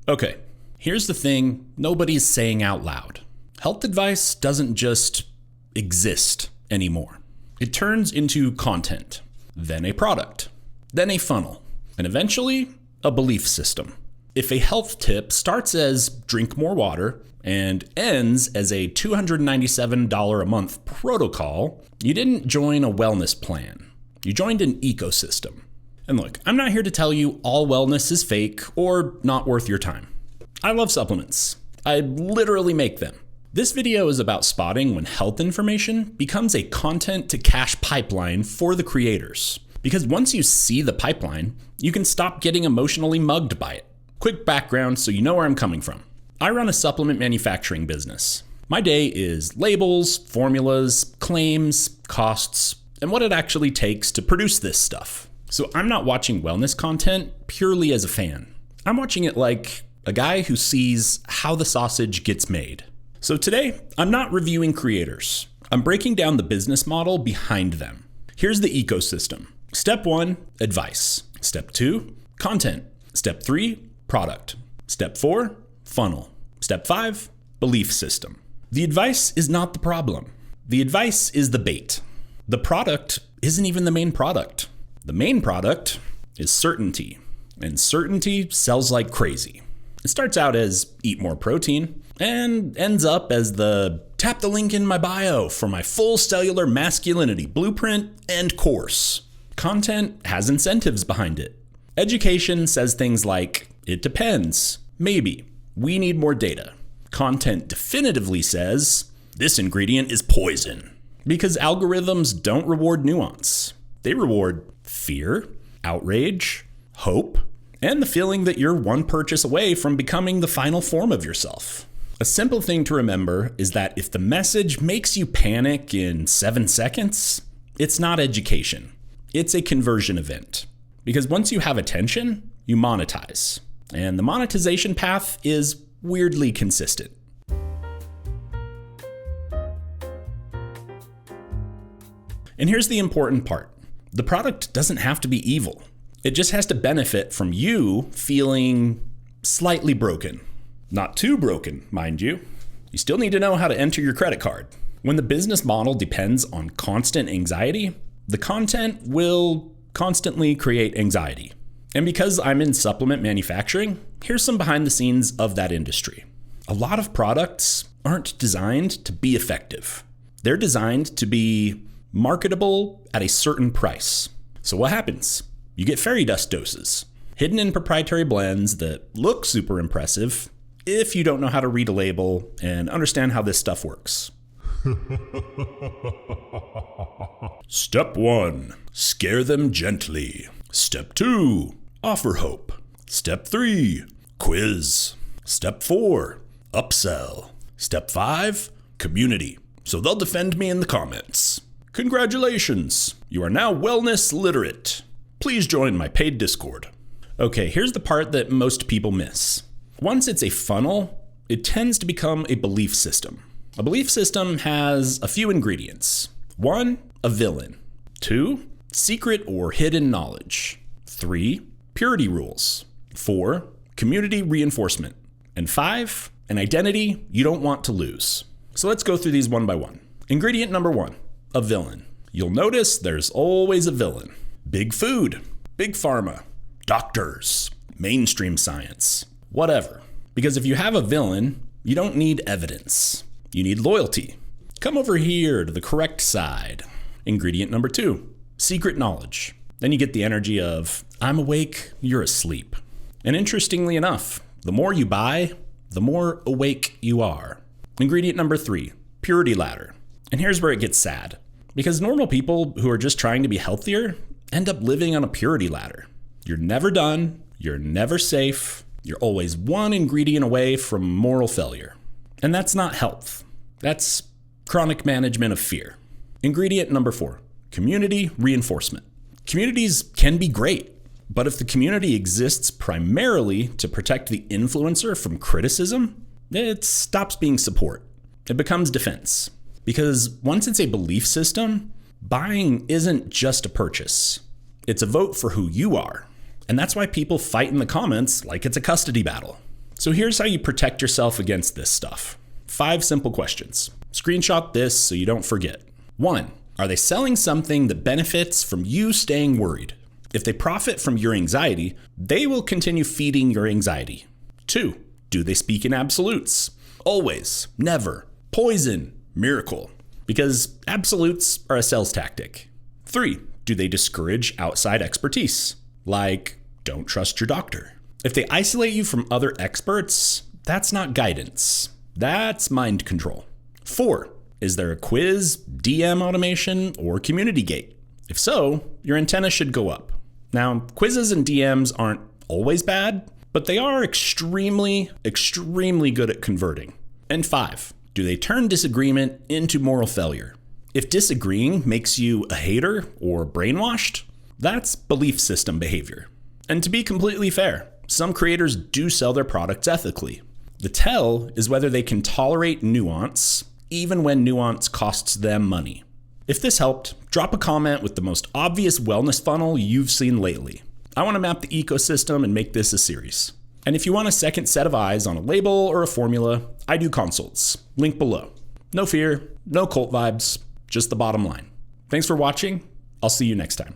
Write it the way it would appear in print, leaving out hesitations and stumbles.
Okay, here's the thing nobody's saying out loud. Health advice doesn't just exist anymore. It turns into content, then a product, then a funnel, and eventually a belief system. If a health tip starts as drink more water and ends as a $297 a month protocol, you didn't join a wellness plan. You joined an ecosystem. And look, I'm not here to tell you all wellness is fake or not worth your time. I love supplements. I literally make them. This video is about spotting when health information becomes a content to cash pipeline for the creators. Because once you see the pipeline, you can stop getting emotionally mugged by it. Quick background so you know where I'm coming from. I run a supplement manufacturing business. My day is labels, formulas, claims, costs, and what it actually takes to produce this stuff. So I'm not watching wellness content purely as a fan. I'm watching it like a guy who sees how the sausage gets made. So today, I'm not reviewing creators. I'm breaking down the business model behind them. Here's the ecosystem. Step 1, advice. Step 2, content. Step 3, product. Step 4, funnel. Step 5, belief system. The advice is not the problem. The advice is the bait. The product isn't even the main product. The main product is certainty, and certainty sells like crazy. It starts out as eat more protein and ends up as the tap the link in my bio for my full cellular masculinity blueprint and course. Content has incentives behind it. Education says things like, it depends, maybe, we need more data. Content definitively says, this ingredient is poison. Because algorithms don't reward nuance. They reward fear, outrage, hope, and the feeling that you're one purchase away from becoming the final form of yourself. A simple thing to remember is that if the message makes you panic in 7 seconds, it's not education. It's a conversion event. Because once you have attention, you monetize. And the monetization path is weirdly consistent. And here's the important part. The product doesn't have to be evil. It just has to benefit from you feeling slightly broken. Not too broken, mind you. You still need to know how to enter your credit card. When the business model depends on constant anxiety, the content will constantly create anxiety. And because I'm in supplement manufacturing, here's some behind the scenes of that industry. A lot of products aren't designed to be effective. They're designed to be marketable at a certain price. So what happens? You get fairy dust doses, hidden in proprietary blends that look super impressive if you don't know how to read a label and understand how this stuff works. Step 1, scare them gently. Step 2, offer hope. Step 3, quiz. Step 4, upsell. Step 5, community. So they'll defend me in the comments. Congratulations, you are now wellness literate. Please join my paid Discord. Okay, here's the part that most people miss. Once it's a funnel, it tends to become a belief system. A belief system has a few ingredients. 1, a villain. 2, secret or hidden knowledge. 3, purity rules. 4, community reinforcement. And 5, an identity you don't want to lose. So let's go through these one by one. Ingredient number 1. A villain. You'll notice there's always a villain. Big food, big pharma, doctors, mainstream science, whatever. Because if you have a villain, you don't need evidence. You need loyalty. Come over here to the correct side. Ingredient number 2, secret knowledge. Then you get the energy of, I'm awake, you're asleep. And interestingly enough, the more you buy, the more awake you are. Ingredient number 3, purity ladder. And here's where it gets sad. Because normal people who are just trying to be healthier end up living on a purity ladder. You're never done, you're never safe, you're always one ingredient away from moral failure. And that's not health. That's chronic management of fear. Ingredient number 4, community reinforcement. Communities can be great, but if the community exists primarily to protect the influencer from criticism, it stops being support. It becomes defense. Because once it's a belief system, buying isn't just a purchase. It's a vote for who you are. And that's why people fight in the comments like it's a custody battle. So here's how you protect yourself against this stuff. 5 simple questions. Screenshot this so you don't forget. 1. Are they selling something that benefits from you staying worried? If they profit from your anxiety, they will continue feeding your anxiety. 2. Do they speak in absolutes? Always, never, poison, miracle. Because absolutes are a sales tactic. 3. Do they discourage outside expertise? Like, don't trust your doctor. If they isolate you from other experts, that's not guidance. That's mind control. 4. Is there a quiz, DM automation, or community gate? If so, your antenna should go up. Now, quizzes and DMs aren't always bad, but they are extremely, extremely good at converting. And 5. Do they turn disagreement into moral failure? If disagreeing makes you a hater or brainwashed, that's belief system behavior. And to be completely fair, some creators do sell their products ethically. The tell is whether they can tolerate nuance, even when nuance costs them money. If this helped, drop a comment with the most obvious wellness funnel you've seen lately. I want to map the ecosystem and make this a series. And if you want a second set of eyes on a label or a formula, I do consults. Link below. No fear, no cult vibes, just the bottom line. Thanks for watching. I'll see you next time.